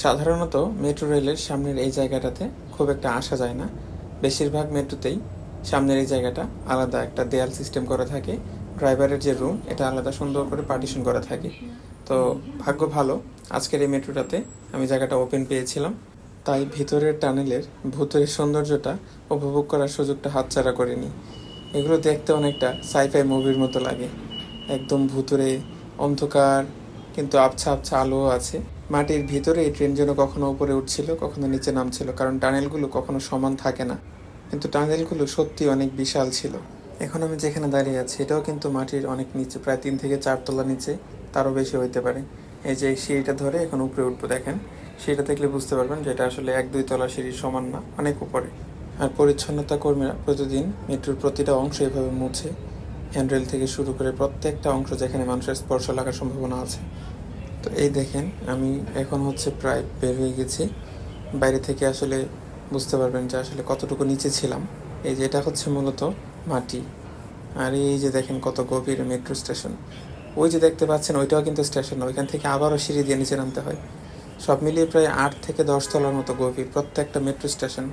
সাধারণত মেট্রো রেলের সামনের এই জায়গাটাতে খুব একটা আসা যায় না। বেশিরভাগ মেট্রোতেই সামনের এই জায়গাটা আলাদা একটা দেয়াল সিস্টেম করা থাকে। ড্রাইভারের যে রুম এটা আলাদা সুন্দর করে পার্টিশন করা থাকে। তো ভাগ্য ভালো, আজকের এই মেট্রোটাতে আমি জায়গাটা ওপেন পেয়েছিলাম, তাই ভিতরের টানেলের ভূতের সৌন্দর্যটা উপভোগ করার সুযোগটা হাতছাড়া করিনি। এগুলো দেখতে অনেকটা সাইফাই মুভির মতো লাগে। একদম ভুতুড়ে, অন্ধকার, কিন্তু আবছা আবছা আলোও আছে। মাটির ভিতরে এই ট্রেন যেন কখনো উপরে উঠছিল, কখনো নিচে নামছিল, কারণ টানেলগুলো কখনো সমান থাকে না। কিন্তু টানেলগুলো সত্যি অনেক বিশাল ছিল। এখন আমি যেখানে দাঁড়িয়ে আছি এটাও কিন্তু মাটির অনেক নিচে, প্রায় 3 থেকে 4 তলা নিচে, তারও বেশি হইতে পারে। এই যে সিঁড়িটা ধরে এখন উপরে উঠবো, দেখেন সিঁড়িটা দেখলে বুঝতে পারবেন যে এটা আসলে 1-2 তলা সিঁড়ির সমান না, অনেক উপরে। আর পরিচ্ছন্নতা কর্মীরা প্রতিদিন মেট্রোর প্রতিটা অংশ এভাবে মুছে, হ্যান্ডরেল থেকে শুরু করে প্রত্যেকটা অংশ যেখানে মানুষের স্পর্শ লাগার সম্ভাবনা আছে। তো এই দেখেন আমি এখন প্রায় বের হয়ে গেছি। বাইরে থেকে আসলে বুঝতে পারবেন যে আসলে কতটুকু নিচে ছিলাম। এই যে এটা মূলত মাটি। আর এই যে দেখেন কত গভীর মেট্রো স্টেশন। ওই যে দেখতে পাচ্ছেন ওইটাও কিন্তু স্টেশন না, ওইখান থেকে আবারও সিঁড়ি দিয়ে নিচে নামতে হয়। সব মিলিয়ে প্রায় 8 থেকে 10 তলার মতো গভীর প্রত্যেকটা মেট্রো স্টেশন।